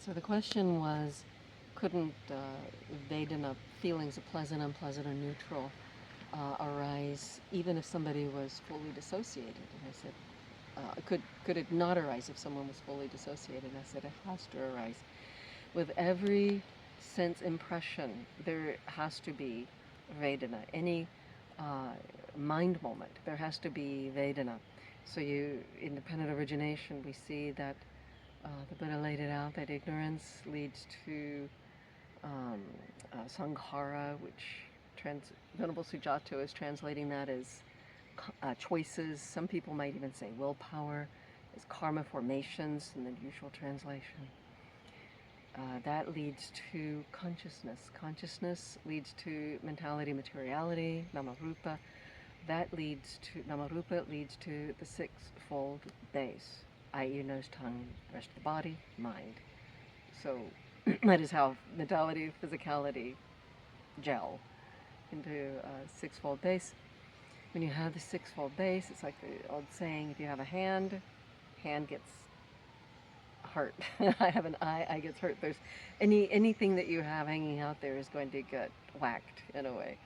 So the question was, couldn't Vedana, feelings of pleasant, unpleasant, or neutral, arise even if somebody was fully dissociated? And I said, could it not arise if someone was fully dissociated? And I said, it has to arise. With every sense impression, there has to be Vedana. Any mind moment, there has to be Vedana. So independent origination, we see that the Buddha laid it out that ignorance leads to sankhara, which Venerable Sujato is translating that as choices. Some people might even say willpower, as karma formations in the usual translation. That leads to consciousness. Consciousness leads to mentality, materiality, namarupa. Namarupa leads to the sixfold base, eye, ear, nose, tongue, rest of the body, mind. So that is how mentality, physicality gel into a sixfold base. When you have the sixfold base, it's like the old saying, if you have a hand gets hurt. I have an eye gets hurt. There's anything that you have hanging out there is going to get whacked in a way.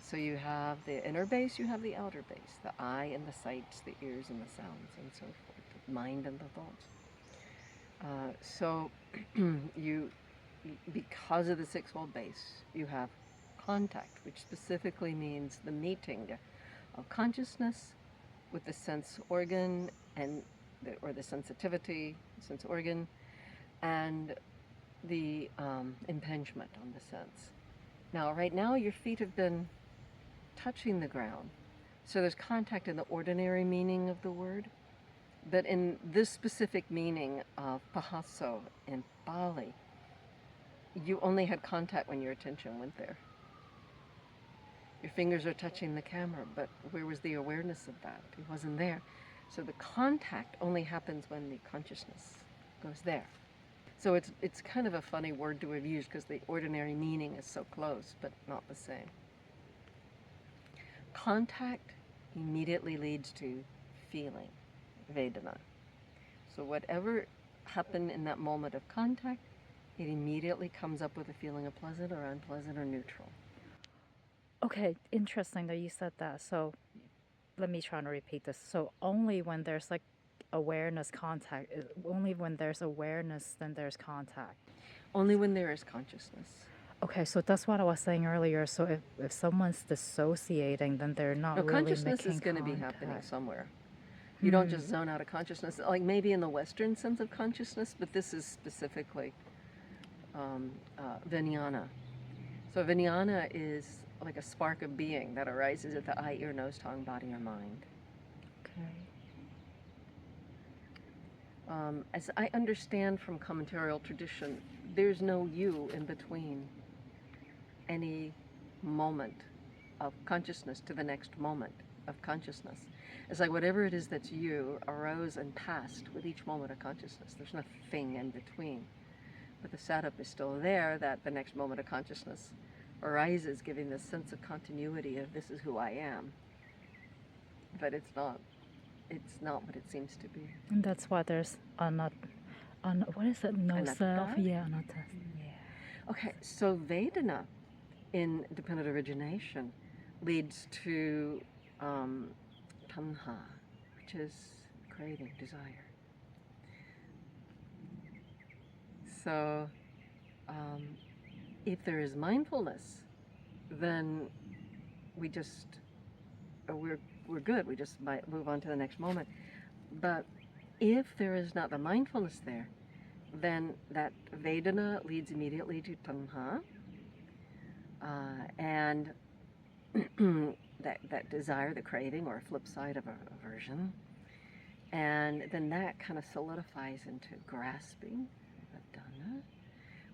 So you have the inner base, you have the outer base, the eye and the sights, the ears and the sounds, and so forth, the mind and the thoughts. So because of the sixfold base, you have contact, which specifically means the meeting of consciousness with the sense organ or the sensitivity, sense organ, and the impingement on the sense. Now, right now, your feet have been touching the ground, so there's contact in the ordinary meaning of the word, but in this specific meaning of phassa in Bali, you only had contact when your attention went there. Your fingers are touching the camera, but where was the awareness of that? It wasn't there. So the contact only happens when the consciousness goes there. So it's kind of a funny word to have used because the ordinary meaning is so close, but not the same. Contact immediately leads to feeling, Vedana. So whatever happened in that moment of contact, it immediately comes up with a feeling of pleasant or unpleasant or neutral. Okay, interesting that you said that. So let me try to repeat this. So only when there's like awareness contact, only when there's awareness, then there's contact. Only when there is consciousness. Okay, so that's what I was saying earlier. So if someone's dissociating, then they're not No, really consciousness making is going to be contact. happening somewhere. You don't just zone out of consciousness, like maybe in the Western sense of consciousness, but this is specifically vijnana. So vijnana is like a spark of being that arises at the eye, ear, nose, tongue, body, or mind. Okay. As I understand from commentarial tradition, there's no you in between any moment of consciousness to the next moment of consciousness. It's like whatever it is that's you arose and passed with each moment of consciousness. There's nothing in between. But the setup is still there that the next moment of consciousness arises, giving this sense of continuity of this is who I am. But it's not what it seems to be. And that's why there's what is it? No self? Yeah, anatta. Yeah. Okay, so Vedana in dependent origination leads to taṇhā, which is craving, desire. So if there is mindfulness, then we're good. We just might move on to the next moment. But if there is not the mindfulness there, then that Vedana leads immediately to taṇhā, and that desire, the craving, or a flip side of aversion, and then that kind of solidifies into grasping, Vedana,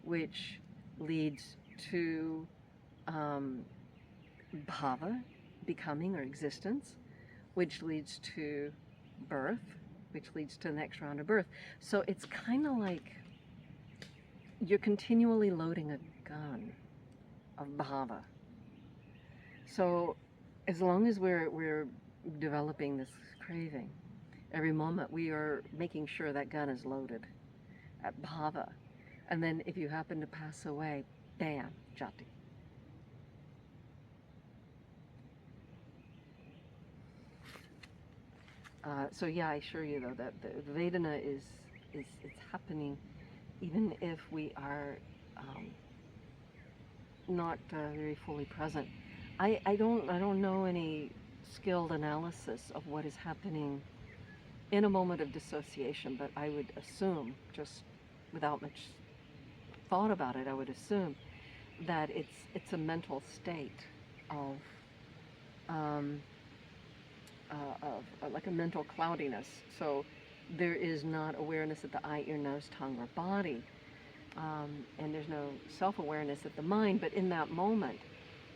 which leads to bhava, becoming or existence, which leads to birth, which leads to the next round of birth. So it's kind of like you're continually loading a gun of bhava. So as long as we're developing this craving, every moment we are making sure that gun is loaded. at bhava. And then if you happen to pass away, bam, jati. So yeah, I assure you though that the Vedana is it's happening even if we are not very fully present. I don't know any skilled analysis of what is happening in a moment of dissociation, but I would assume, just without much thought about it, I would assume that it's a mental state of like a mental cloudiness. So there is not awareness at the eye, ear, nose, tongue, or body, and there's no self-awareness at the mind. But in that moment,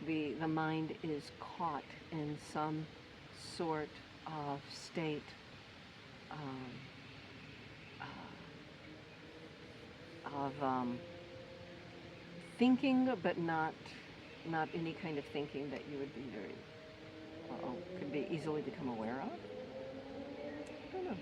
the mind is caught in some sort of state um, of thinking, but not any kind of thinking that you would be very, or could be easily become aware of. I don't know.